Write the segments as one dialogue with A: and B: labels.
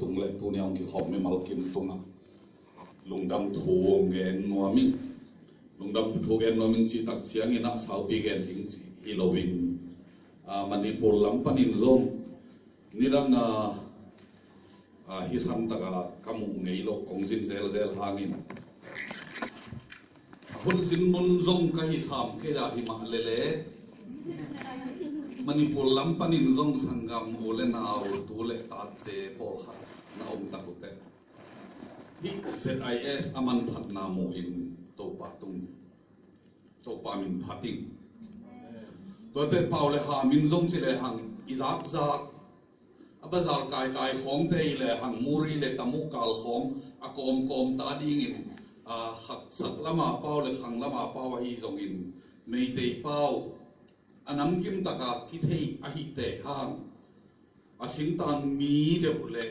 A: tung lệ tu niang ki khom me mal kim tunga lungdam thu gen nuami lungdam thu gen nuami chi tak chiang ina sau pi gen ding hi lovin Manipur lampanin zong nirang hisan taka kamu ngei lo kongsin zel zel hangin hun sin mun zong ka hisam ke da hi ma lele Manipur lampanin zong sangam ule na tu le ta te pol ha na takute hi ZIS aman phat na mo in to pa min phating to te paule ha min zong si le hang izak zak abazal kai kai khong te le hang muri le tamu kal khong akom kom ta ding in hak sak lama pau le khang lama pau hi zong in mei te pau anam kim taka ki thei a hi te hang asing tang mi de le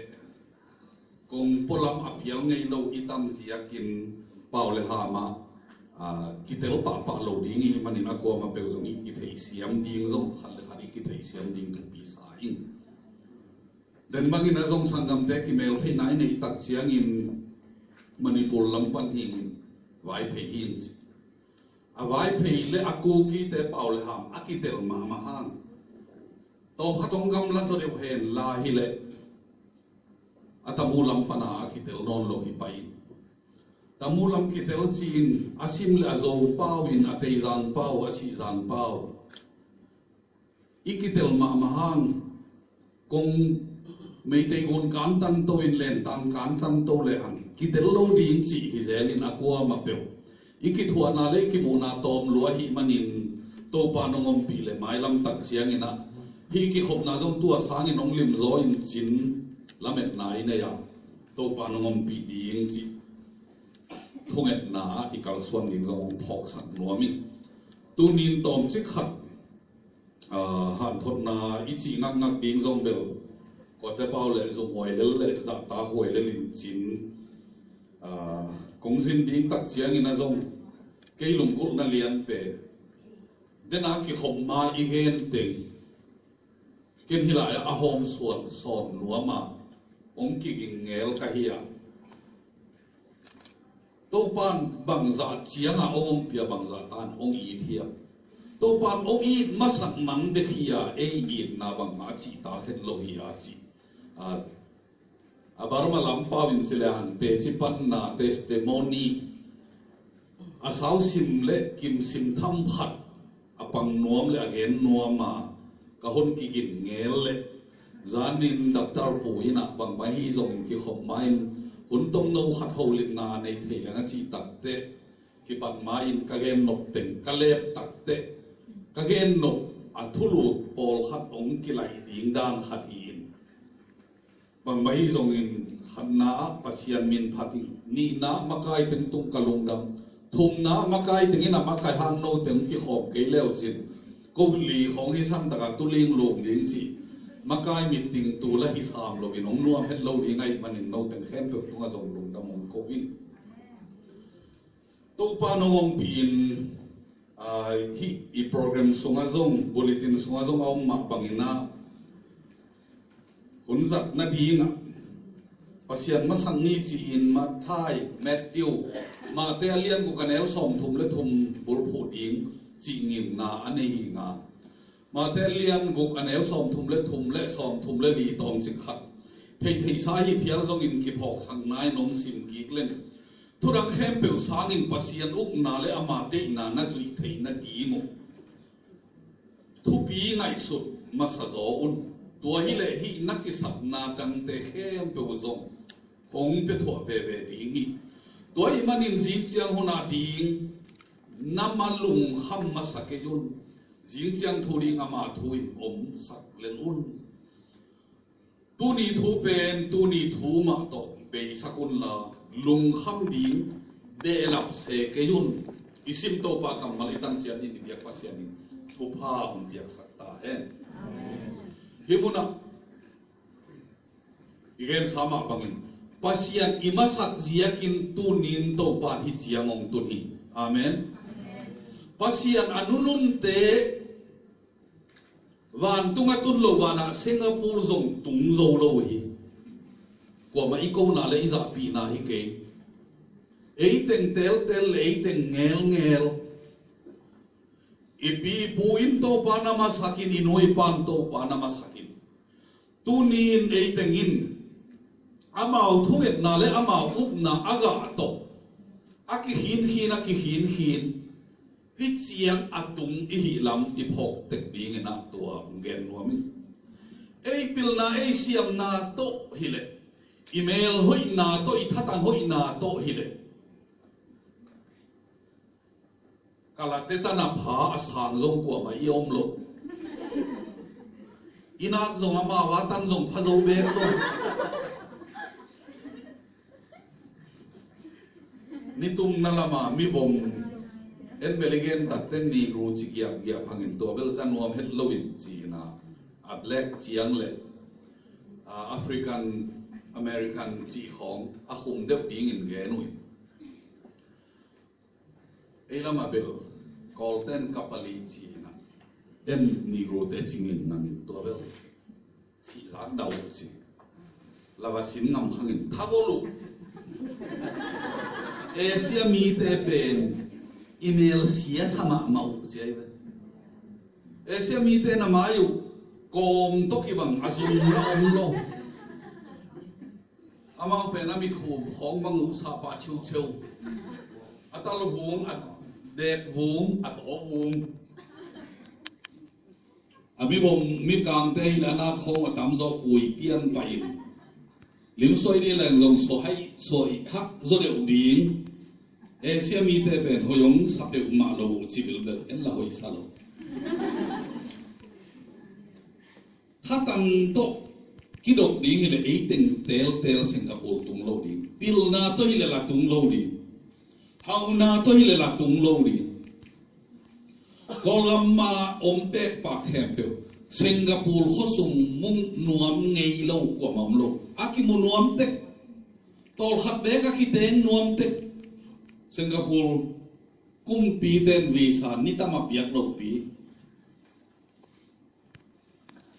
A: kong polam apial ngei lo itam ziakin pau le ha ma ki tel pa lo ding hi manin ako ma pe zong ki thei siam ding zong khal khali ki thei siam ding tu pi sa in den bangin azong sangam te ki mel thei nai nei tak chiang in Manipur lampan hin vai phei hin vai phei le aku ki te pau le ham akitel ma ma hang to khatong gam la so de hen la hi le atamu lampana akitel non lo hi pai tamulam kitel sin asim le azo pau in ateizan pau asizan pau ikitel ma ma hang kong meitei gon kan tan to in len tan kan tan to le hang kitel lo din chi hi zelin akwa ma pe iki thua na le ki mo na tom lo hi manin to pa no ngom pi le mai lam tak siang ina hi ki khop na jong tua sang in ong lim zo in chin lamet nai ne ya to pa no ngom pi ding chi thunget na ikal suan ding jong phok sak nuami tunin tom chi khat han thot na ichi nak nak ding jong bel ko te pau le zo hoi le za ta hoi le lin chin kong sin ding tak chiang ina zong ke lung kul na lian pe dena ki khom ma igen te ken hilaya a hom suan son nuama ong ki ngel ka hiya to pan bangza chiang a ong pia bangza tan ong i thiam to pan ong i masak mang de hiya e i na bang ma chi ta khet lo hiya chi abarma lampa win silahan pe chi pan na testimony asau sim le kim sim tham phat apang nuam le again nuama ka hon ki gin ngel le zanin doctor puina bang ba hi zong ki khop main hun tong no khat ho lit na nei thei la chi tak te ki pan ma in ka gen nok teng ka lep tak te ka gen nok athulu pol khat ong ki lai ding dan khat in bang ba hi zong in khanna pasian min phati ni na makai teng tung kalung dam thum na makai teng ina makai hang no teng ki khop ke leo chin ko li khong hi sam taka tuling lom ding chi makai meeting tu la hi sam lo in ong nuam het lo ding ai manin no teng khem pe tunga zong lung dam ong ko win to pa no ong pin hi i program sunga zong bulletin sunga zong ong ma pangina hunzat na dinga pasian masang ni chi in Mathai Matthew ma te alian ko kanel som thum le thum bul phu ding chi ngim na ane hi nga ma te alian ko kanel som thum le som le li tong chi khat thei sa hi phial zong in ki phok sang nai nom sim ki len thurang khem pe sang in pasian uk na le ama te na na zui thei na di mo thu pi ngai su masa zo un tua hi le hi nakki sap na tang te khem pe zong hong pe thua ve ding hi tua i manin jing chiang hona ding namalung kham ma sake yun jing chiang thu ding ama thu in om sak len un tu ni thu pen tu ni thu ma to be sakun la lung kham ding de lap se ke yun isim to pa kam malitan chian ni biak pasian ni thu pha hum biak sakta hen himuna igen sama bangin pasian imasak ziakin tunin to pa hi chiangong tuni amen pasian anunun te wan tunga tun lo wana Singapore zong tung zo lo hi của mà iko na le iza pi na hi ke ei teng tel ei teng ngel ipi puin to pa na masakin inui pan to pa na masakin tunin ei tengin amau thuet na le amau up na aga to aki hin hi chiang atung i hi lam i phok tek ding na tua gen nuamin ei pil na ei siam na to hile email hoi na to i thatang hoi na to hile kala teta na pha asang zong kwa ma i om lo inak zong ama wa tan zong pha zo be lo ni tum na lama mi vom en beligen tak ten ni ru chi ya phangin to bel san nuam het loin chi na atlek chiang le African American chi khong a khum de ping in ge nui e lama bel golden kapali chi na en ni ru te chingin na ni to bel si za dau chi lava sin ngam khangin thagolu Asia mi te pen email sia sama mau chai ba Asia mi te na mayu kom to ki bang azum la om lo ama pen ami khu khong bang u sa pa chiu chiu atal hung at dek hung at o hung ami bom mi kang te ila na khong atam zo kui pian pai lim soi đi làng dòng soi hắc do đều điên Asia mi te pen hoyong sắp đều mà lo chỉ biết được em là hồi sao hát tăng to cái độc điên là ấy tình tel Singapore tung lâu đi pil na tôi là tung lâu đi hau na tôi là tung lâu đi Colomma om te pak hem tiêu Singapore khó sung mung nuam ngay lâu của mầm lâu aki mu nuam tek tol khat be ka ki teng nuam tek Singapore kum pi ten visa ni tama piak lo pi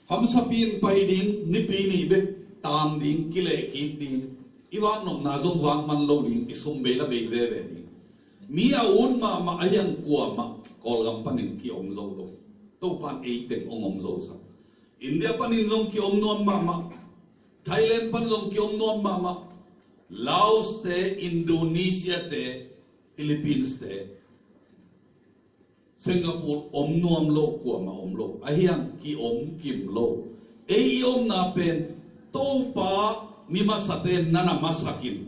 A: ham sapin pai ding ni pi ni be tam ding kile ki ding iwan nom na zong wang man lo ding isum be la be ve ve ding mi a un ma ayang kwa ma kol gam panin ki om zo lo to pan e ten om zo sa India panin zong ki om nuam ma Thailand pan zong ki om nuam ma Laos te Indonesia te Philippines te Singapore om nuam lo kwa ma om lo ahiang ki om kim lo ei om na pen to pa mi masaten nana masakin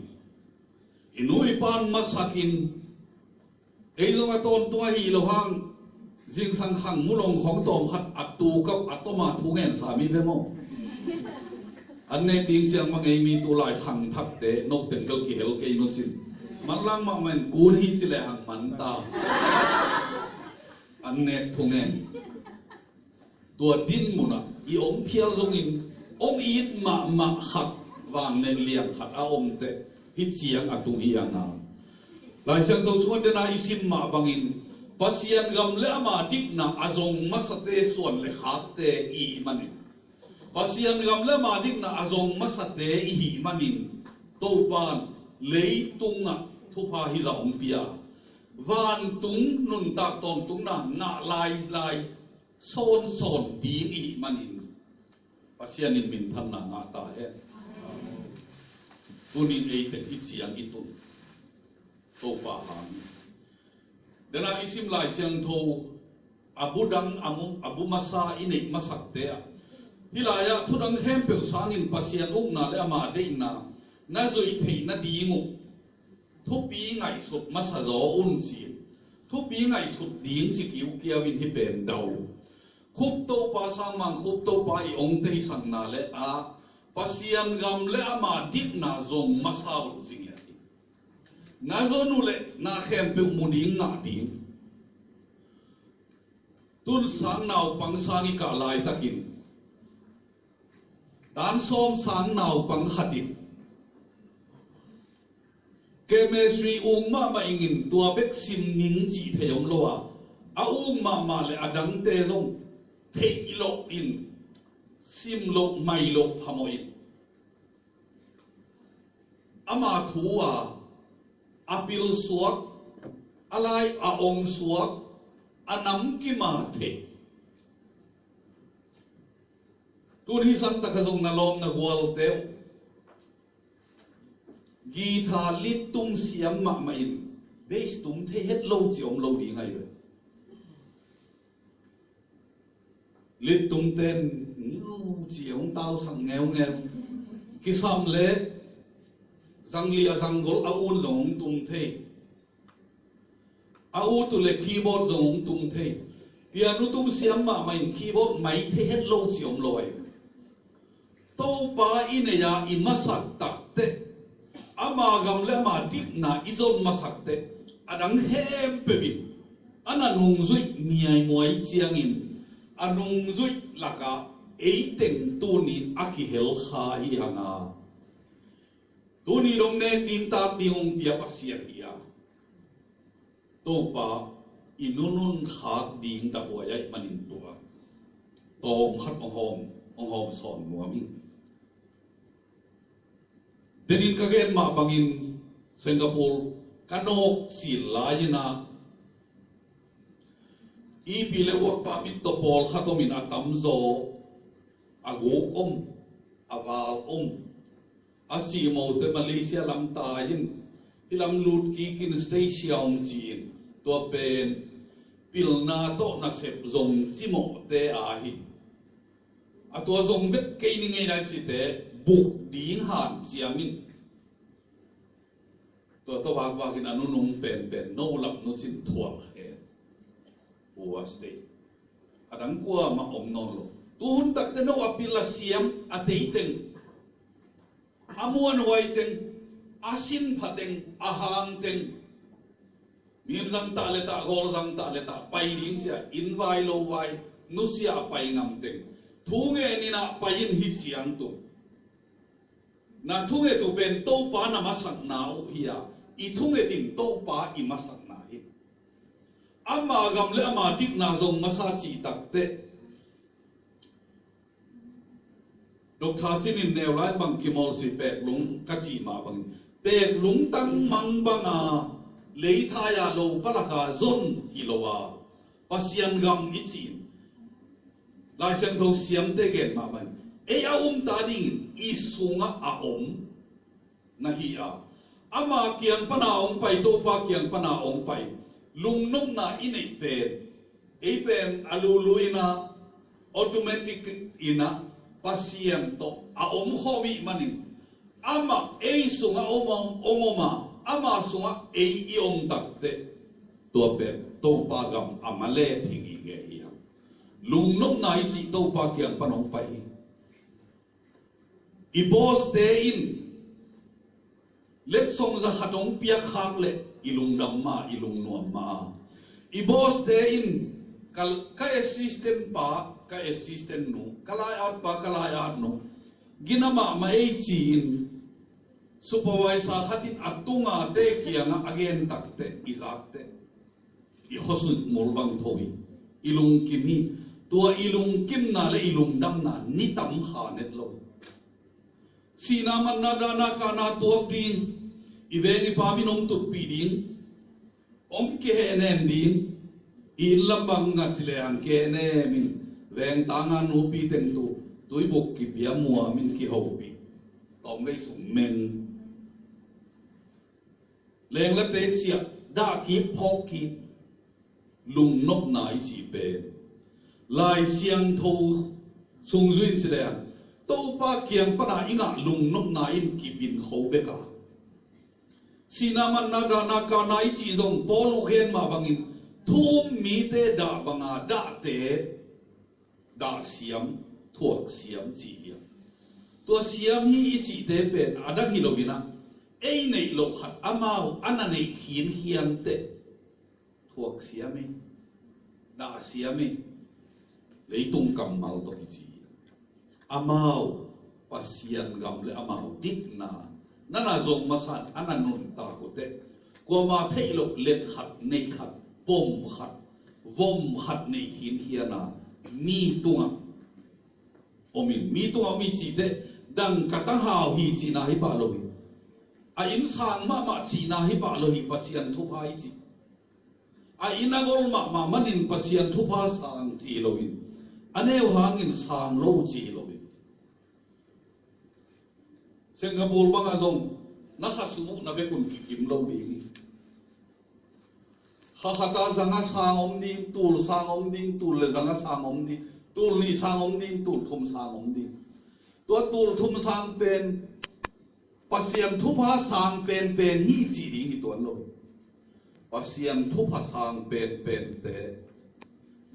A: inui pan masakin ei zong aton tua hi lo hang jing sang khang mulong khong tom khat atu kap atoma thu ngen sa mi ve mo anne ting chiang ma ngei mi tu lai khang thak te nok ten gal ki hel ke no chin man lang ma men kun hi chi le hang man ta anne thu ngen tua din muna i om phial zong in om it ma khat wang nen liang khat a om te hi chiang atu hi ana lai sang to suan de na isim ma bangin pasian gam le ama dik na azong masate suan le khat te i manin pasian gam le ma dik na azong masate i hi manin to pan leitunga thupa hi za ong pia van tung nun tak ton tung na nga lai son di i manin pasian in min than na nga ta he tunin ei te i chiang i tun to pa han dana isim lai siang tho abudang abu masa ini masak te hilaya thudang hem pe sangin pasian ung na le ama de na na zoi thei na dingu thupi ngai sut masa zo un chi thupi ngai sut ding chi kiu kiawin hi pen dau khup to pa sang mang khup to pa i ong te sang na le a pasian gam le ama dik na zong masa ul sing le na zonu le na khem pe muding nga ding tun sang naw pang sangi ka lai takin dan som sang naw pang khatin chemistry ung ma ingin tua bek sim ning chi theyom loa a ung ma le adang te zong thei lo in sim lo mai lo phamoin ama thua apil suak alai aong suak anam ki ma the tun hi san ta khazong na lom na gwal teu gi tha lit tum siam ma ma in base tum the het lo chiom lo đi ngay rồi lit tum ten ngu chiom tao sang nghèo nghèo khi sam lệ răng lia răng gol aun giống tum the au tu le keyboard giống tum the piano tum siam ma ma in keyboard mai the het lo chiom loi tâu pa ineya imasak takte ama gamle ma dikna izon masakte adang hem pevin ananung zui niai muai chiangin anung zui laka eiteng tunin akihel kha hi hanga tuni dong ne ding ta ding pia pasian ia tâu pa inunun khat ding ta huai manin tua tong khat ong hom son muamin denin kagen ma bangin Singapore kanok silayina ibile wak pa mit to pol khatomin atamzo ago aval asimo te Malaysia lam tayin ilam lut ki kin station chin to pen pilna to na sep zong chimo te ahi ato zong vet ke ni ngai dai si te buk ding han chiamin to wag in anunung pen no lap no chin thuak he uaste adang kwa ma om no lo tuhun tak te no apila siam ateiteng amuan waiteng asin phateng ahang teng mim sang ta le ta gol sang ta le ta pai ding sia in vai lo vai nu sia pai ngam teng thunge ni na pain hi chiang tu na thunge tu ben to pa na masak nau hiya i thunge ding to pa i masak na hi ama gamle ama dik na zong masa chi takte dok tha chin in neu lai bang ki mol si pek lung ka chi ma bang pek lung tang mang banga lei tha ya lo palaka zon hilowa pasian gam i chin lai sang tho siam te gen ma bang e a ta ding i sunga a na hi a ama kian pana pai to pa kian pana pai lung nom na inei pen aluluina automatic ina pasien to a hobi manin ama e sunga omoma ama sunga e i takte to pen to pa gam amale phingi ge hiya lung nom na i si to pa kian panong pai i boss te in let song za khatong pia khak le ilung damma ilung nuamma i boss te in kal ka assistant pa ka assistant nu kalai out pa kalai out nu ginama ma e chin supervisor khatin atunga te kianga again takte izakte i khosut molbang thoi ilung kimi tua ilung kim na le ilung dam na ni tam kha net lo sina man na dana kana tuak din ivengi paminong tupi din om ke enem din in lambang nga chile an ke enemin veng tanga nu pi teng tu tuibok ki pia mua min ki hopi tom lei sum men leng la te chia da ki phok ki lung nop nai chi pe lai siang tho sung zuin chile an to pa kiang pana inga lung nop na in ki bin ho beka sinaman na da na ka nai chi zong polu khen ma bangin thum mi te da banga da te da siam thuak siam chi ya to siam hi i chi te pen adang hi lovina ei nei lo khat amau ananei hian te thuak siame da siame leitung kamal to chi amau pasian gamle amau dikna nana zong masat ananun ta kote koma thailo let khat nei khat pom khat vom khat nei hiana mi tunga omin mi tunga mi chi te dang katang hau hi chi na hi pa lo a in sang ma chi na hi pa lo hi pasian thu hai chi a inagol ma manin pasian thu pa sang chi lo in aneu hangin sang lo chi lo in Singapore bang azong nakasumu na bekun kikim lo bi khata zanga sang om ding tul sang om ding tul le zanga sang om ding tul ni sang om ding tul thum sang om ding tua tul thum sang pen pasian thu pa sang pen hi chi ding hi tuan lo pasian thu pa sang pen te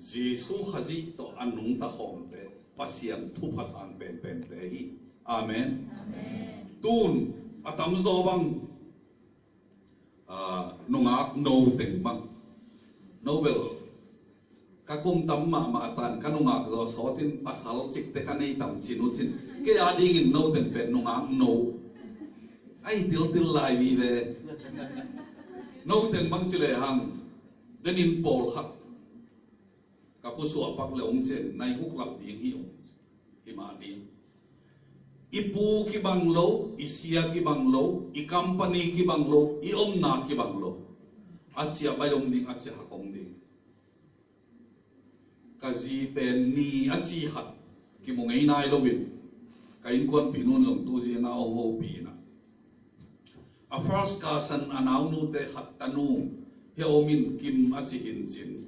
A: Jisu khazi to anung ta khom te pasian thu pa sang pen te hi amen tun atam zo bang nungak no teng bang Nobel kakum tam ma tan kanungak zo sotin pasal chik te kanei tam chinu chin ke ading in no teng pen nungak no ai til lai vi ve no teng bang chile hang denin pol khat kapusu apak le ong chen nai huk lap ding hi ong hi ma ding ipu ki banglo isia ki banglo I company ki banglo I omna ki banglo achia bayong ding achia hakong ding kazi pen ni achi khat ki mongei nai lo win kain kon pinun long tu ji na o ho pi na a first cousin anau nu te khat tanu he omin kim achi hin chin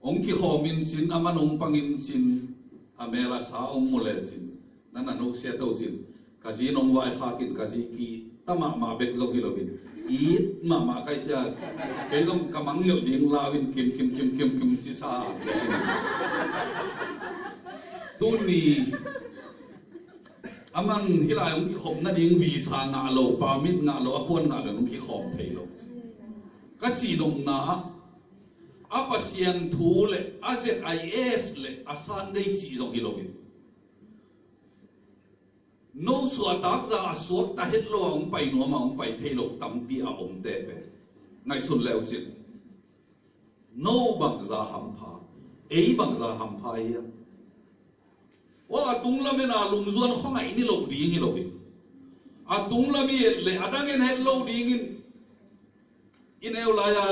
A: ong ki homin chin amanong pangin chin amela sa ong mole chin nana no sia to chin kazi nong wai khakin kazi ki tama ma bek zo kilobin it ma kai sia kai dong kamang ngel ding lawin kim si sa tu ni aman hilai ong ki khom na ding vi sa nga lo pa mit nga lo a khon nga lo ong ki khom thei lo ka chi dong na apasian thu le azis le asan dei si zo kilobin no so atak za asok ta het lo ong pai no ma ong pai thei lo tam pi a om te pe ngai sun leo chin no bang za ham pha ei bang za ham pha ya wa tung la me na lung zuan khong ai ni lo ding ni lo bi a tung la mi le adang en het lo ding in eu la ya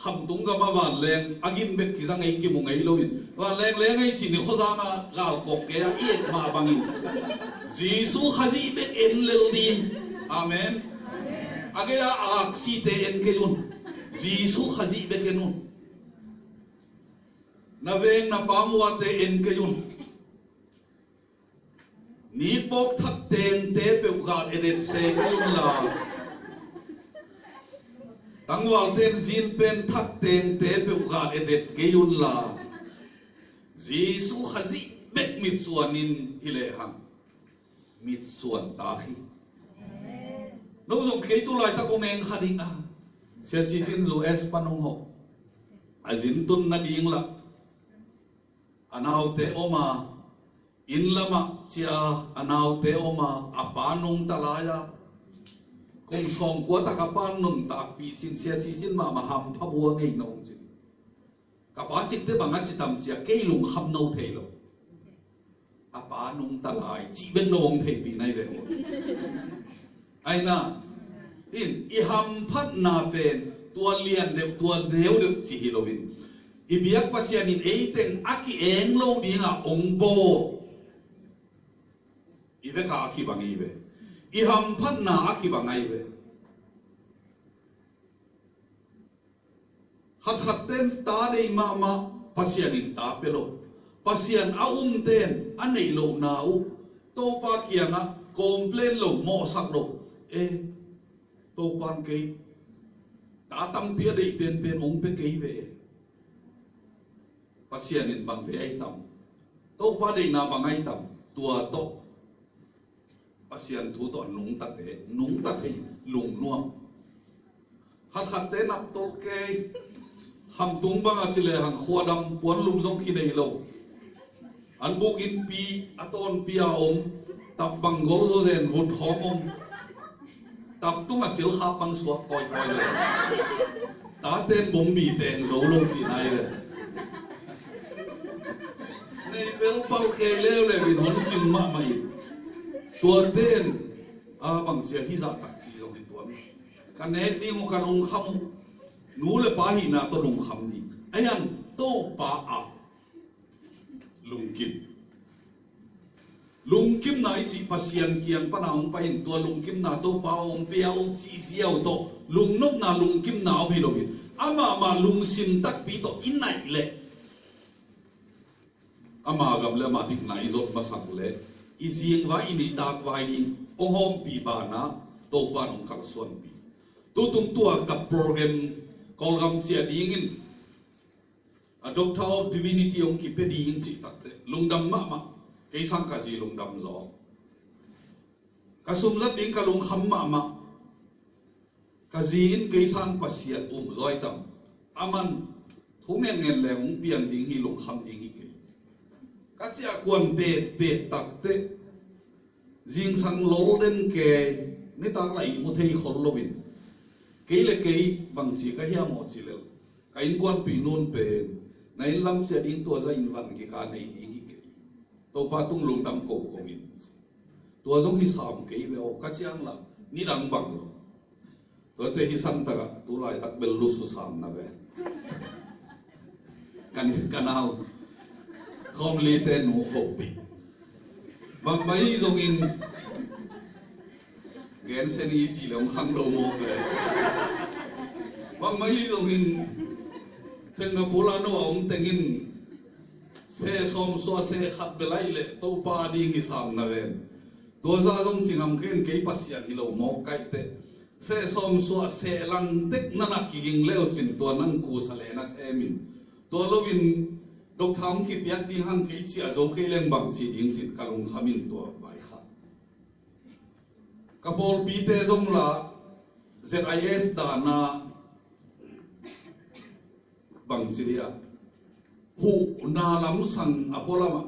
A: kham tung ga ma wan leng agin bek ki zang ei ki mu ngai lo in wa leng ai chi ni kho za ma gal kok ke ya i ma bang in Jisu khazi bek en lel ding amen agaya aksi te en ke yun Jisu khazi bek enun na veng na pamwa te en ke yun ni bok thak ten te pe ga eden se ke yun la tangwal ten zin pen thak ten te pe ga edet ke yun la Jisu khazi bek mit suanin hile hang mit suan ta khi no zo ke tu lai ta ko ngeng khading a se chi sin zo es panong ho azin tun na ding la anau te oma in lama chia anau te oma apanung talaya kong song kwa ta kapan nung ta pi sin se chi sin ma ham pha bua ngei nong chin ka pa chik te banga chi tam chia ke lung kham no thei lo apa nung talai chi ben nong thei pi nai ve ai na in I ham phat na pen tua lian de tua neu de chi hilovin I biak pasian in eiteng aki eng lo dinga ong bo I ve ka aki bangi ve I ham phat na aki bangai ve hat ten ta dei ma pasian in ta pelo pasian a ten anei lo nau to pa kianga complain lo mo sak lo to pan ke ta tam pia dei pen ong pe ke ve pasian in bang ve ai tam to pa dei na bang ai tam tua to pasian thu to nung ta te lung nuam hat te nap to ke ham tung bang a chile hang khuadam puan lum jong khi nei lo an buk in pi aton pia om tap bang gol zo zen vut khom om tap tung a chil kha bang suak koi le ta ten bom bi ten zo long chi nai le nei pel pal ke le bin hon chin ma mai tua ten bằng xe hi dạ tắc chi dòng tuấn cái này đi một cái lùng khăm nú le pa hi na to lùng khăm đi ai ăn tô pa à lùng kim na chỉ pasian kiang pa na ông pa in tua lùng kim na tô pa ông piao chỉ xiao to lùng nốc na lùng kim na ông hi lo bin ama lùng sim tak pi to in nai le ama gam le ma tik nai zot masak le izieng wa ini tak wa ini ong hom pi ba na to pa nong kal suan pi tu tung tua ka program kol gam sia dingin a doctor of divinity ong ki pe ding chi tak te lungdam ma cái sang cái gì lùng đầm gió cái sum rất đến cái lùng khăm mà cái gì in cái sang cái xiết rồi tầm aman thú nghe nghe lẽ ông biển đi hi lùng khăm đi hi cái chia quan bể tắc tệ riêng sang lố lên cái người ta lại một thầy khôn lo bin cái là cái bằng chỉ cái hiam một chỉ là cái quan bị nôn bể này làm sẽ đến tua ra in văn cái này đi tôi pa tung lùng đâm cổ của mình tôi giống hi sàm cái về ô cá chiang là ni đang bằng tôi thấy hi sam ta tôi lại tắc bel lu su sam na về can nào không li tên nụ hộp bị bằng mấy giống in gen sen y chỉ là khang đầu mồ về bằng mấy giống in Singapore là nó ông tên in xe xóm xóa xe khát bê lại lệ tàu pa đi nghi sàm na ven tua ra dòng chỉ ngắm khen cái pasian hi lâu mò cái tệ xe xóm xóa xe lăng tích na nạc kỳ kinh leo chín tua năng cú sa lệ na xe min tua lâu in độc tham kịp biết đi hăng cái chia dấu cái lên bằng chỉ điên chỉ cả lùng khamin tua vài khát kapol pi te dòng là ZIS đã na bằng chỉ đi hu na lam sang apolama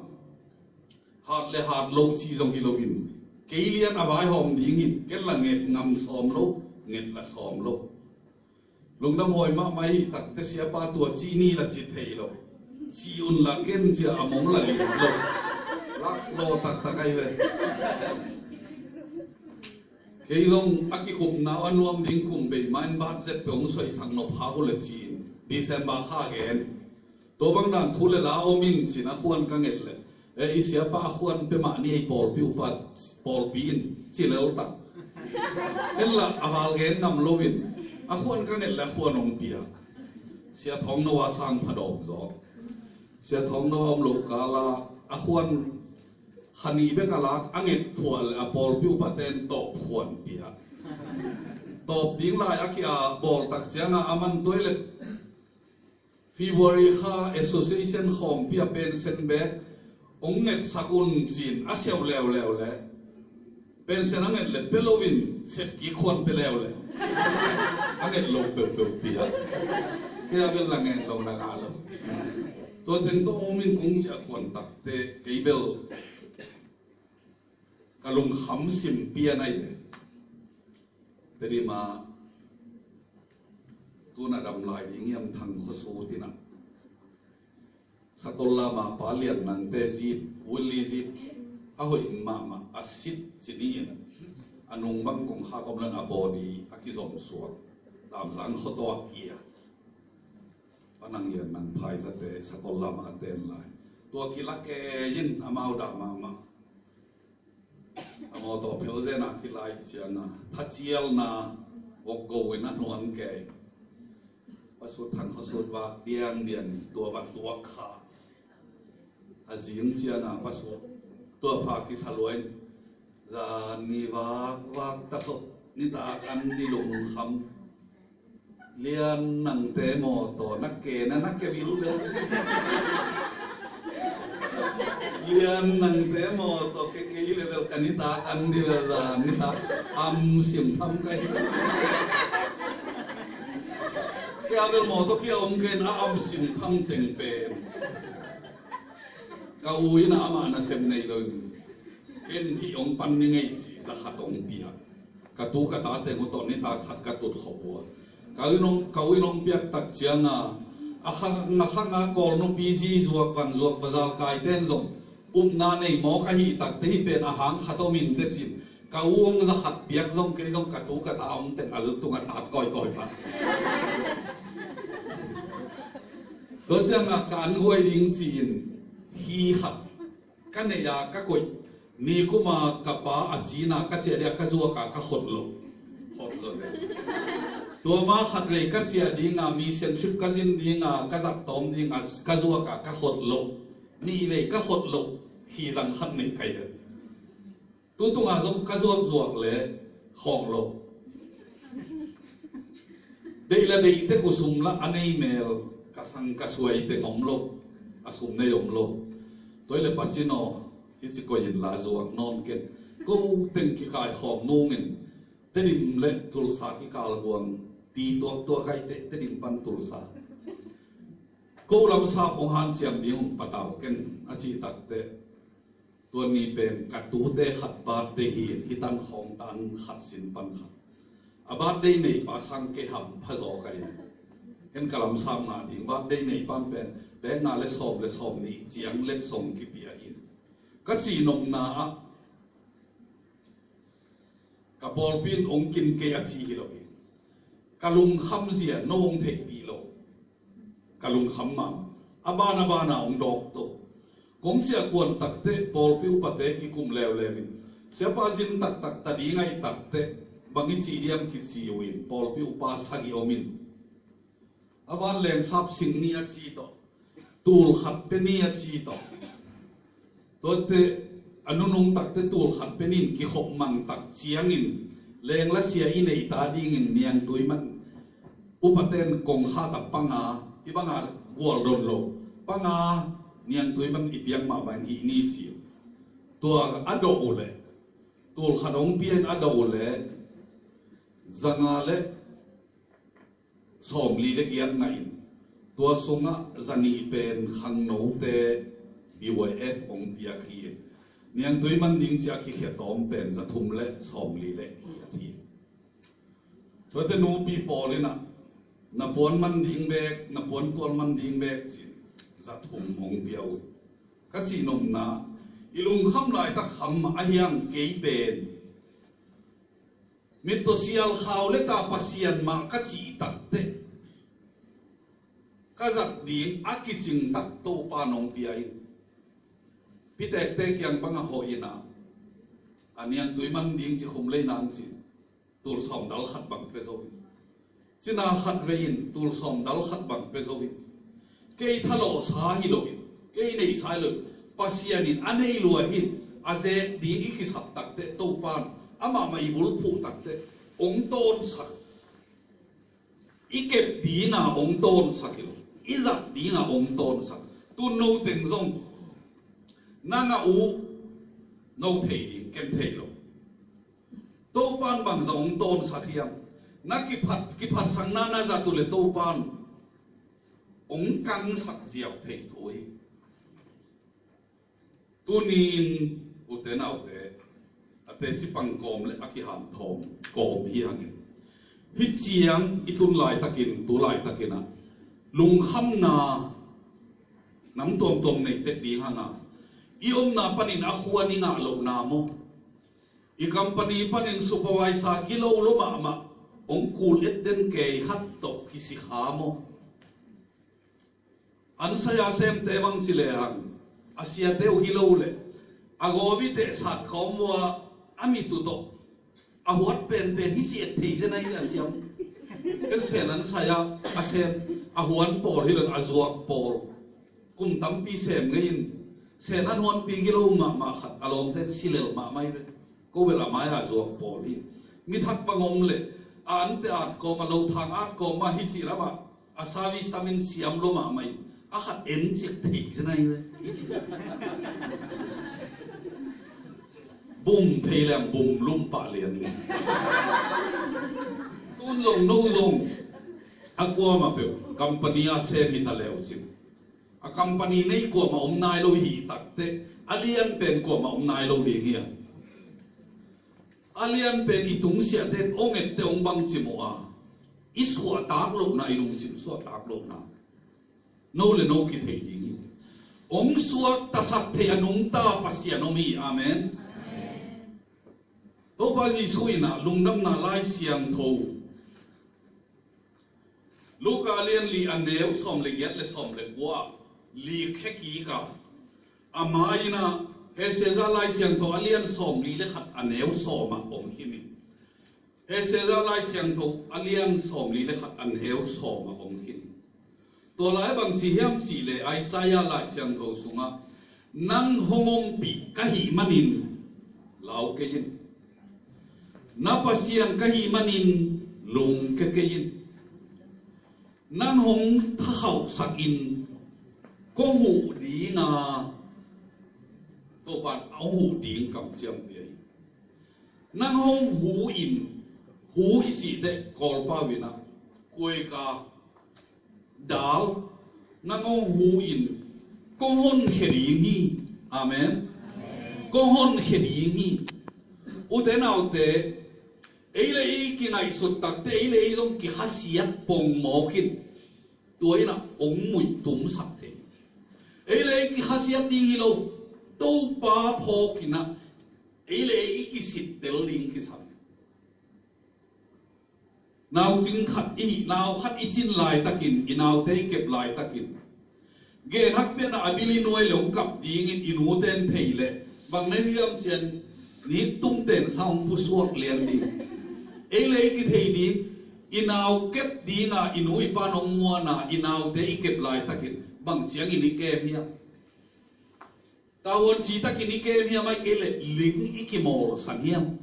A: hạt le hạt lâu chi dòng kiloin cái liên abai hòm đi nghịch cái là nghẹt ngầm xóm lâu nghẹt là xóm lâu lúc năm hồi mà mấy tắc te sia pa tua chi ni là chi thầy lâu chi un là ken chia among là liệt lâu lắc lô tắc cái về cái dòng aki khum nào anh nuông đinh khum bể mà anh bắt dẹp bông xoay sang nộp hao là chi December ha gen tôi bằng đàn thu lệ lão mình xin à khuôn căng nghẹt lệ ấy xía pa khuôn pe mạ ni bol piu pat bol pin chỉ lệ tắc nên là aval gen ngầm lovin à khuôn căng nghẹt là khuôn ông pia xía thong nó wa sang phá đom gió xía thong nó ông lục cả là à khuôn khani be cả là anh nghẹt thuần à bol piu pat tên top khuôn pia top tiếng lại à kia bol tắc xía ngà aman tôi lệ February kha association khom pia pen sen back ong net sakun sin a seo leo le pen sen anget le pelovin set ki khon pe leo le anget lo pe pia kia bel la nge lo la ga lo to ten to min kong cha kon tak te ke bel kalung kham sim pia nai le te di ma tu na dam lai ding yam thang kho su ti na sakola ma palian nang te zip wili zip a hoi ma asit chini anung bang kong kha kom lan abodi akizom suak dam zang khoto kia anang yan nang phai za te sakola ma ten lai to kilake yin amau da ma amau to philze na kilai chiana thachiel na okgo na nuan ke pasut thang khosut wa diang dian tua wat tua kha azing chiana pasut tua pha ki saloi za ni wa tasot ni ta an ni lung kham lian nang te mo to nak ke biru le lian nang te mo to ke level kanita an di za ni ta am sim tham kai kia bel mo to kia ông ken a am sim tham teng pe ka ui na ama na sem nei lo ken hi ông pan ni ngai chi za khatong pia ka tu ka ta te mo to ni ta khat ka tut khobua ka ui nong piak tak chianga a khanga kol no pg zuak pan zuak bazal kai ten zong na nei mo ka hi tak te hi pen a hang khatomin te chin ka uong za khat piak zong ke zong ka tu ka ta om teng alu tu nga ta koi koi pa to chang a kan hoi ding chin hi khat ka ne ya ka koi ni kuma ka pa a china ka che dia ka zuwa ka khot lo khot zo de to ma khat le ka chia dinga mi sen trip ka jin dinga ka zap tom dinga ka zuwa ka khot lo ni le ka khot lo hi zang khat nei kai de tu tung a zong ka zuwa zuak le khong lo dei la dei te ku sum la anei mel ka sang ka suai te ngom lo asum ne yom lo toy le pachino hi chi ko yin la zuak non ken ko teng ki kai khom nu ngin te dim le tul sa ki kal buang ti to kai te dim pan tul sa ko lam sa ong han siam di hum pataw ken a chi tak teตัวนี้เป็นกัดตูเตขัดบาดได้หินที่ตั้งของตันขัดสินปันขัดอาบาดได้ในป่าสังเกหัมพะโจไก่เห็นกะลำซ้ำนาดีบาดได้ในปันเป็นแบงนาเลสอมนี่เจียงเล็กส่งกิเปียอินก็จีนงนากับบอลปินองกินเกียจีฮิโลอินกะลุงคำเสียนงเทปีโลกะลุงคำมาอาบานาองดอกโตกงเสียกวนตักเตะบอลปิวปะเตะกิคุมเลวเลวินเสียปาจินตักตัดีไงตักเตะบางทีเดียมคิดซีวินบอลปิวปาสักิโอมินอาวันแรงซับสิ่งนี้จีโตตูลขัดเป็นนี้จีโตตัวเตะอนุนงตักเตะตูลขัดเป็นนินกิขบมังตักเสียงินแรงและเสียอินในตาดีงินเนียงตุยมันอุปเทนกงข้ากับปังอาที่ปังอาวัวรนโลปังอาเนียงตัวมันอีเปียงมาบันฮีนี่สิตัวอดโอเลตัวขนมเปียนอดโอเลจังอาเลสอมลีเล็กยังไงตัวสงะจันนีเป็นขังโนเตบีวเอฟองเปียขีเนียงตัวมันนิ่งจากที่เขียนตอมเป็นจะทุ่มเละสอมลีเล็กทีตัวแต่นูปีปอเลยนะนับปวนมันดิ่งเบกนับปวนตัวมันดิ่งเบกสิจะทุ่มองเปียวก็จีนงนาอีลุงคำลายตะคำอายังเกยเป็นมิตรเสียลข่าวเลตาปัสยันมาก็จีตัดเตะก็จักดีอากิจิงตัดโตปานองเปียอินพี่แต่เตะยังบังหอยนะอันนี้ตัวมันดิ่งจะคุมเลยนานสิตัวสอมดัลขัดบังเปโซวิจินาขัดเวินตัวสอมดัลขัดบังเปโซวิเกยทะเลาะสาฮิโลวินเกยในสายเลยปัสยานินอันนี้ลัวหินอาเจดีอีกิสับตักเตะโตปานอามาไม่บุลผูตักเตะองโตนสักอีเก็บดีน่ะองโตนสักกิโลอีจักดีน่ะองโตนสักตุนโนเต็งซงนั่งอูโนเทดิเก็บเทโลโตปานบางซองโตนสักยังนักกิพัดสังนานาจัตุเลโตปานองกังสักเจียวเทถอยตุนินอุเตนเอาเตอเตจิปังกอมและอคิหันทองกอมเฮียงฮิเจียงอิตุนลายตะกินตุลายตะกินะลุงคำนาน้ำตัวในเต็ดดีฮะนะอีอมนาปนินอควานิงาโลนาโมอีคัมปนีปนินซูเปอร์ไวซากิโลโลมาองคูลเอ็ดเดนเกยฮัตตกกิสิขาโมอันสยาเซมเตวังสิเลหังอาเซียเตวฮิโลเลอากอบิเตสัตคอมว่าอามิตุโตอาหัวเป็นที่เสียทีเจนัยอาเซียมเป็นเสียนันสยาอาเซมอาหัวปอลฮิลันอาจวกปอลกุมตั้มปีเซมเงินเสียนันหัวปีกิโลมาขัดอารมณ์เต็มสิเลลมาไม่เลยก็เวลาไม่อาจวกปอลฮีมิทักปังอมเลยอันเตอาดก็มาโลทางอาดก็มาฮิจิระบะอาซาวิสตามินเสียมโลมาไม่อาขัดเอ็นจิกทีเจนัยเลยบุ้มเทเลมบุ้มลุ่มปะเลียนตุนลงนู่ลงอากวมาเปล่าคัมปานีอาเซมิตาเลวจิอาคัมปานีนี่กวมาอมนายโลหิตักเตอเลียนเป็นกวมาอมนายโลหิเฮียอเลียนเป็นอีตุงเสียเตองเอตเตองบังจิโมอาอิสวตากโลกนาอิลุงสิมสวตากโลกนาโนเลโนคิดให้ดีองสวกตาสักเทียนุงตาปัสยานุมีอาเมน to pa ji suina lungdam na lai siang tho Luka lian li aneu som le yet le som le kwa li kheki ka amaina he seza lai siang tho alian som li le khat aneu som ma om himi he seza lai siang tho alian som li le khat aneu som ma om himi to lai bang chi hiam chi le Isaiah lai siang tho sunga nang homong pi kahi manin lau ke yin na pasian kahi manin lung ke yin nang hong thao sak in ko hu di nga to ban au hu di kam chiam pi nang hong hu i si de kol pa wina koi ka dal nang hong hu in ko hon kheri hi amen ko hon kheri hi u te nau te Eile ki ngai sut tak te eile jong ki khasiat pong mo khin tuai na ong mui tum sak the eile ki khasiat di lo to pa pho kina eile ki sit tel ling ki sam naw jing khat i naw khat i chin lai takin inaw te kep lai takin ge hak pe na abili noi long kap ding in inu ten theile bang nei hiam chen ni tum ten saung pu suak lian di Ele ki thei di inaw kep di nga inu ipa nong mua na inaw te ikep lai takin bang chiang ini ke hia tawon chi takin ike hia mai ke le ling ikimol san hiam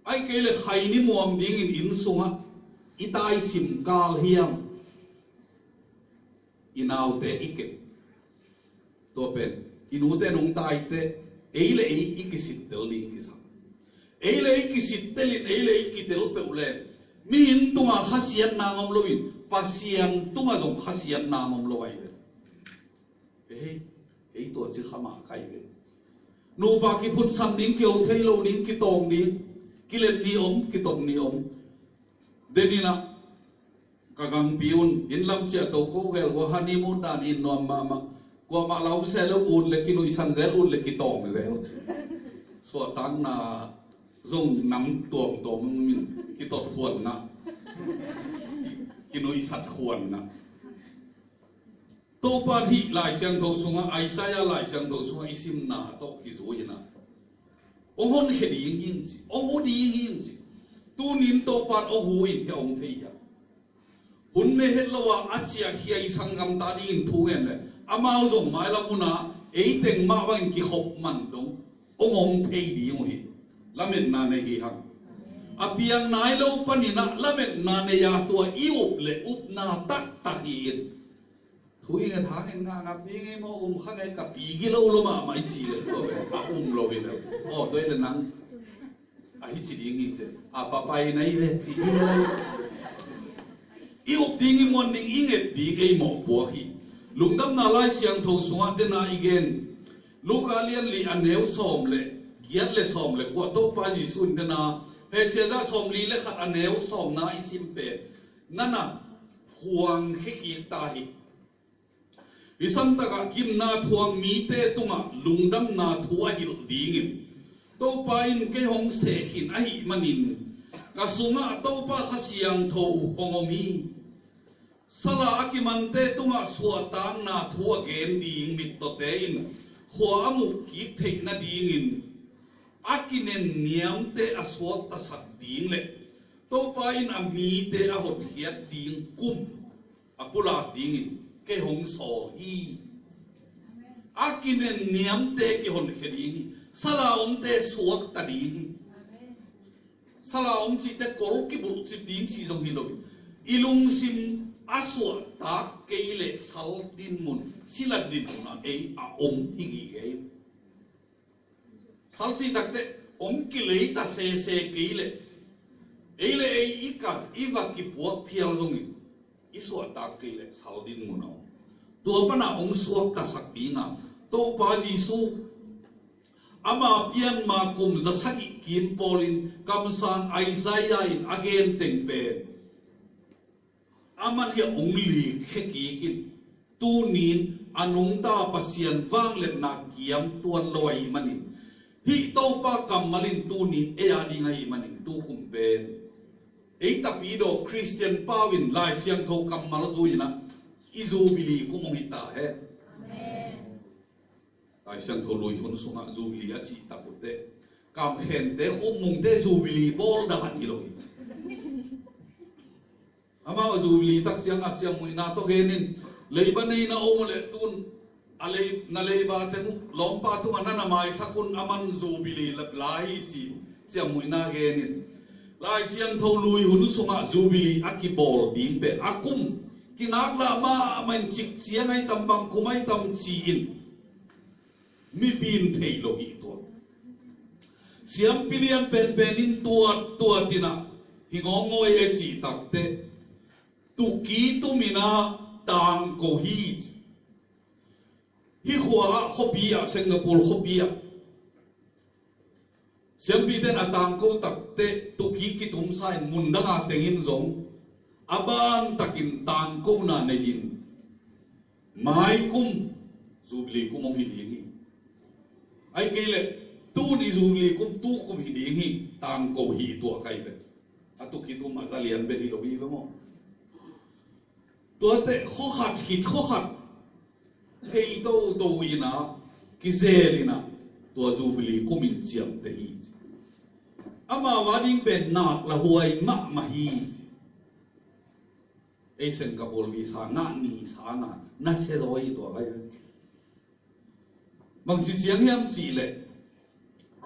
A: ai ke le khai ni muam ding in sunga itai sim kal hiam inaw te ikep to pen inu te nong tai te ele ikisit tel ling ki Eile ki sittelin eile ki tel pe ule mi hin tunga khasian na ngom loin pasian tunga jong khasian na ngom loi ei to chi khama kai ve nu ba ki phun sam ning kyo thei lo ning ki tong ni ki len ni om ki tong ni om denina kagang piun in lam che to ko wel wa honeymoon dan in nom ma ko ma lau se lo un le ki nu isan zel un le ki tong zel so tang na dùng nắm tuồng tôm cái tọt khuẩn nè cái nuôi sắt khuẩn nè tô pa hi lại sang thâu sung Isaiah lại sang thâu sung isim na to cái số gì nè ông hôn hết đi yên gì ông hôn đi yên gì tu nín tô pa ông hu in theo ông thấy à hun me hết lo à chia khi sang ngam ta đi in thu nghe này amao dùng mai la muna ấy tiếng ma bằng cái hộp mặn đúng ông thấy đi ông hi lamet na ne hi hang apiang nai lo panina lamet na ne ya tua iup le up na tak hi thui nge thang nga ngap ni nge mo khang nge ka pi gi lo ma mai chi le to lo hi le o toi le nang a hi chi ding hi che a pa pai nai le chi le iup ding mon ding inget bi ei mo po hi lungdam na lai siang tho suwa de na igen luka lian li aneu som le giat le som le ko to pa ji sun na he se za som li le khat aneu som na isim pe nana huang he ki ta hi isam ta ka kim na thuang mi te tunga lungdam na thua hil ding to pa in ke hong se hin a hi manin ka sunga to pa khasiang tho hongomi sala akiman te tunga suwa tang na thua gen ding mit to te in khwa amu ki thei na ding in akinen niam te aswat ta sak ding le to pa in ami te a hot hiat ding kum apula ding in ke hong so hi akinen niam te ki hon kheding sala om te suak ta ding sala om chi te kol ki bu chi ding chi jong hi lo ilung sim aswa ta ke ile sal din mun sila din na e a om hi ge salsi takte om ki lei ta se ki le eile ei ika iwa ki puak phial zongi iswa ta ki le saldin muno to pana om suak ta sak pi na to pa ji su ama pian ma kum za saki kim polin kam san Isaiah in again teng pe aman hi ong li kheki kin tu nin anung ta pasian wang le na kiam tuan loi manin hi to pa kamalin tu ni e adi ngai maning tu kumpen e tapido Christian pawin lai siang tho kamal zuina izubili kumongita he amen lai siang tho lui hun sunga zubili a chi tapute kam khen te khumung te zubili bol da han iloi ama zubili tak siang ap siang muina to genin leiba nei na omole tun alei na leiba te mu lompa tu manana mai sakun aman zubili lai chi siang muina genin lai siang tho lui hun sunga zubili akibol ding pe akum kinak la ma man chik chiang ai tambang kumai tam chi in mi pin thei lo hi to siam pilian pen penin tua tina hingongoi e chi takte tu ki tu mina tang ko hi khwa khopia Singapore khopia siam pi den atang ko takte tu ki tum sai mun danga tengin zong aban takin tang ko na negin mai kum zubli kumong hi ai kele tu ni zubli kum tu kum hi tang ko hi to kai be atu ki tum azalian be hi lo bi mo to te kho khat hei to ina ki zelina to zubli kumin chiam te hi ama wading ben nak la huai ma hi e Singapore visa nga ni sa nga na se roi to kai mang chi chiang hiam chi le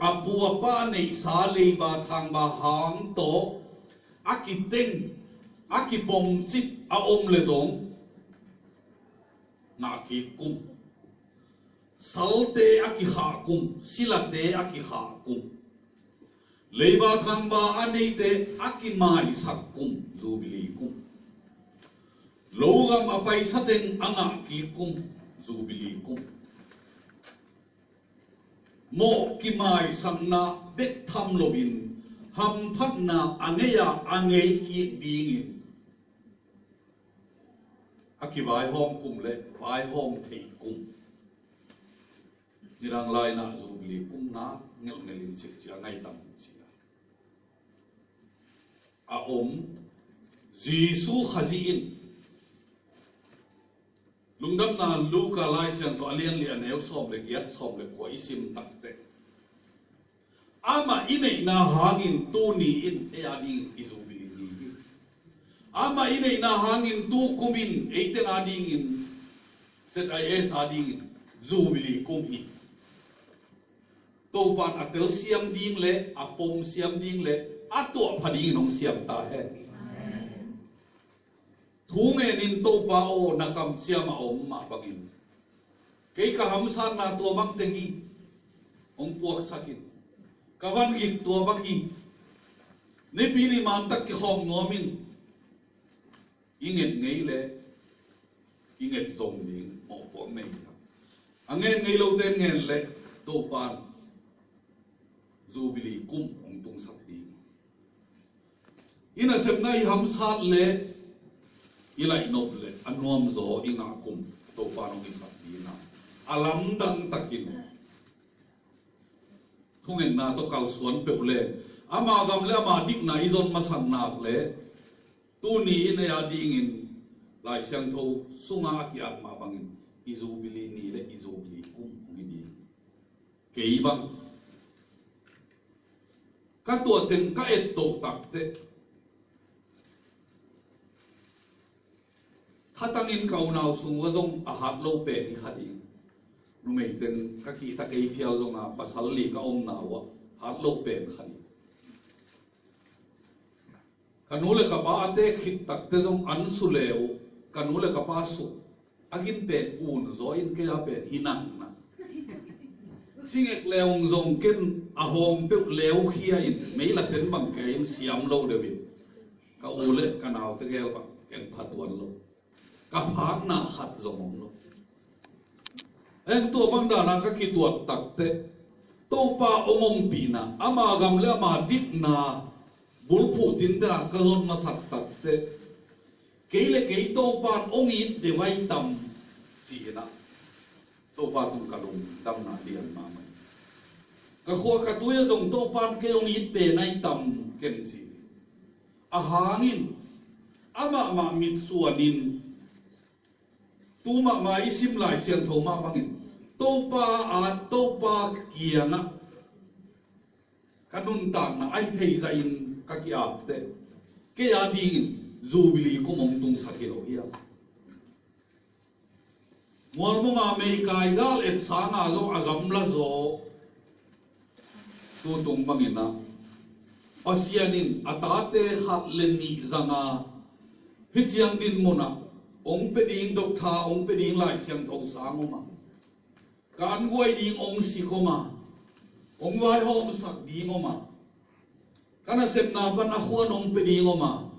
A: apua pa nei sa le ba thang ba hang to akiteng akipom chip a om le zong na ki kum salte aki ha kum silate aki ha kum leiba thang ba anei te aki mai sak kum zubili kum logam apai sateng anga ki kum zubili kum mo ki mai sangna bet tham lobin ham phatna aneya angei ki dingin aki vai hom kum le vai hom thei kum nirang lai na zubili kum na ngel ngelin chik chia ngai tam chia a om Jisu khaziin lungdam na luka lai sian to alian li aneu som le giat som le ko isim takte ama inei na hangin tu ni in e ading izubili ni ama inei na hangin tu kumin eiten ading in ZIS ading in zubili kumi to pan atel siam ding le apom siam ding le ato phading nong siam ta he thu nghe nin to pa o nakam chia ma om ma bagin kei ka hamsan na to bang tehi ong puak sakin kawan gi to bagi ne pili man tak ki khom nomin inget ngei le inget zong ding mo po nei angen ngei lo ten ngen le to pan zubili kum ong tung sak ding ina sep nai hamsat le ilai nop le anuam zo inga kum to panong isap dina alam dang takin thungen na to kal suan pe le ama gam le ama dik na izon masang nak le tu ni in ya ding in lai siang tho sunga ki at ma bangin izubili ni le izubili kum ngi kei bang ka to ten ka et to tak te hatangin kaunau sung wazong ahat lo pe ni khadi numei ten ka ki ta kei phial zonga pasal li ka om nawa hat lo pe khadi kanule ka ba ate khit tak te zong an su leo kanule ka pa su agin pe un zo in ke a pe hinang na singek leong zong ken a hom pe leo khia in mei la ten bang ke in siam lo de bi ka ule kanau te gel ba ken phatwan lo ka phak na khat zong lo en to bang da na ka ki tuat tak te to pa omong pi na ama gam le ma dik na bul phu tin da ka lot ma sak tak te keile ke to pan ong it de vai tam si na to pa tum ka lung dam na dian ma mai ka kho ka tuya zong to pan ke ong it pe nai tam ken si a hangin ama ma mit suanin tuma ma isim lai sian tho ma bangin to pa kianga kanun ta na ai thei za in ka ki ap te ke ya ding jubilee ko mong tung sakilo ya mol mo nga America gal et sanga zo agam la zo tu tung bangina pasianin atate khat leni zanga hichiang din mona ong pe ding dok tha ong pe ding lai siang tho sang ma kan guai ding ong si khoma ong vai hom sak di ma kana sep na ban a khuan ong pe ding ma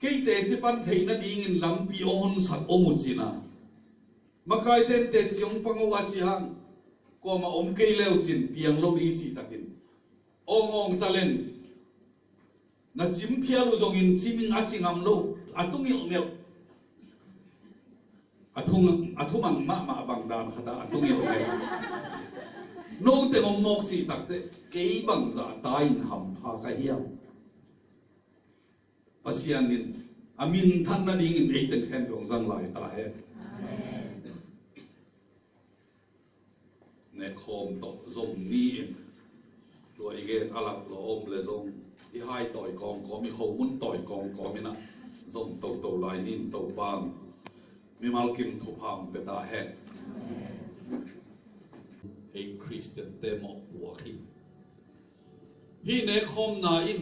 A: cái tệ chỉ ban thấy nó đi in làm bị ôn sạch ôm một gì na mà cái tệ tệ chỉ ông phăng hoa chỉ hàng qua mà ông cây leo chín piang lâu đi chỉ takin ông ta lên na chim pia lu dong in chim in achi ngam lâu atung yêu mèo atung mang ma bang dan khata atung yêu mèo nô te ông mok chỉ tak te cái bang za ta in ham pha cái hiam pasianin amin than na ding in eiten khen pong zang lai ta he ne khom to zom ni in lo ige alak lo om le zong i hai toy kong ko mi khom mun toy kong ko mi na zom to lai nin to bang mi mal kim thu phang pe ta he a Christian demo wa hi ne khom na in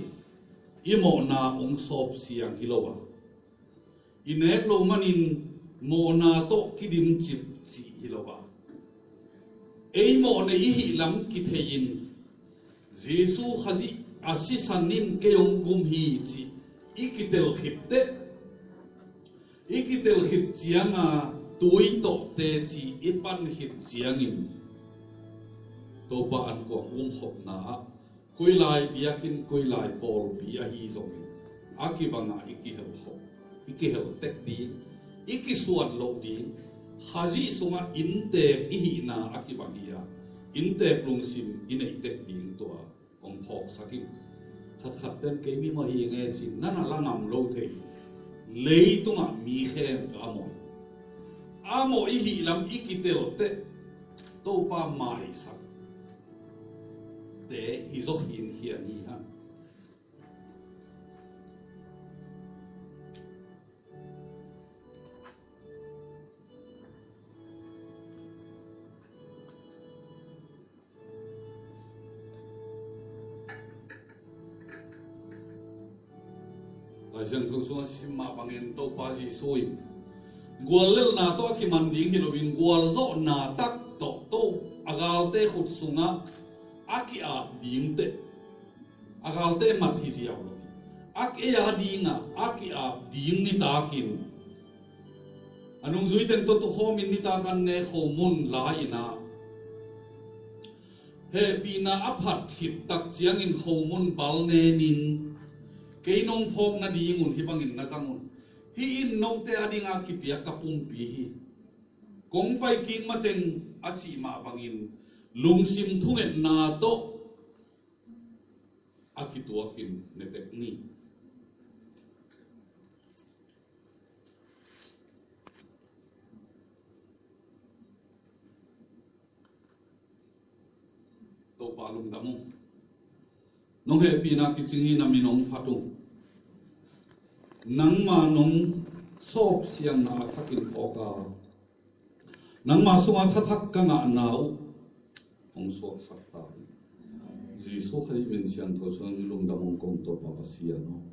A: imo na ong sop siang hilowa inek lo manin mo na to kidim chip si hilowa ei mo ne hi lam ki thein jesu khazi asisanin ke ong gum hi chi ikitel khip chianga tui to te chi ipan hip chiangin to ba an ko hop na koi lai biakin koi lai pol bia hi zong akibanga iki hel tek di iki suan lo di khazi sunga inte ihi na akibangia inte plungsim ine tek ding to ong phok sakin khat ten ke mi mo hi nge sin nana langam lo the leitunga mi khem amo ihi lam ikitel te to pa mai sak te hi zo hin hi ani ha lai siang thung suan simma bangin to pa ji sui gwal lel na to ki man ding hilowin gwal zo na tak to agal te khut sunga aki a ding te agal te mat hi ziaw lo ak e a dinga aki a ding ni takin anung zui ten to homin ni ta kan ne khomun la ina he pina aphat hip tak chiang in khomun bal ne nin ke nong phok na dingun hi bangin na zangun hi in nong te adinga ki pia kapum pi hi kong pai king mateng achi ma bangin lungsim thunget na to akituakin netek ni to palung damu nong he pina ki chingi na minong phatung nang ma nong sop siang na thakin poka nang ma sunga thathak ka nga nau ong so sakta ji so khai men siang tho sang lung da mong kong to pa pasia no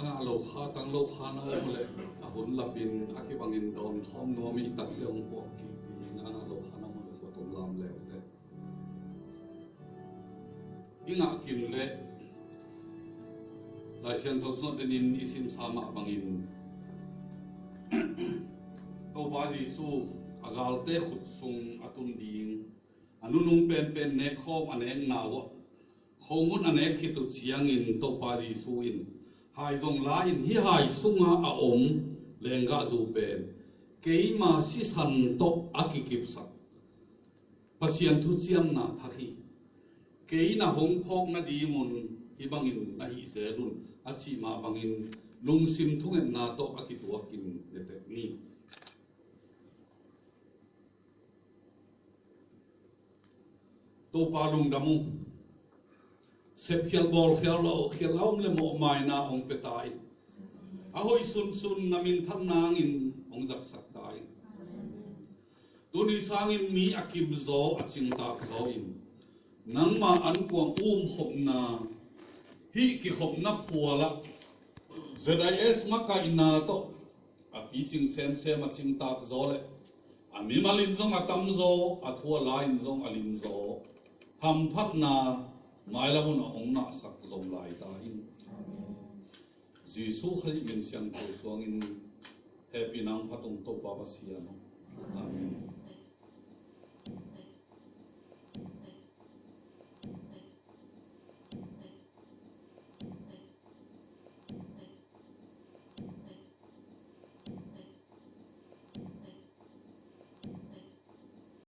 A: lo kha tang lo kha na ole a hun lapin a ki bangin don thom no mi tak leong po ki lo kha na mo ko tong lam le te inga kim le lai sian to so denin isim sama bangin to ba ji su agal te khut sung atun ding anunung pen ne khom aneng nawo khomun ane khitu chiang in to pa ji su in hai zong la in hi hai sunga a om lenga zu pen keima si san to akikip sak pasian thu chiam na thakhi keina hong phok na di mun hi bangin na hi zerun achi ma bangin lungsim thungen na to akituakin nete ni to pa lung damu sep khial bol khial laum le mo mai na ong petai a hoi sun namin than nang in ong zak sak dai tuni sang in mi akim zo aching tak zo in nang ma an kuang khop na hi ki khop na phuala ZIS maka ina to a pi ching sem aching tak zo le a mi malin zong atam zo a thua lain zong alim zo ham phat na mai la mun ong na sak zong lai ta in Jisu khai min siang ko suang in happy nang phatung to pa ba siano amen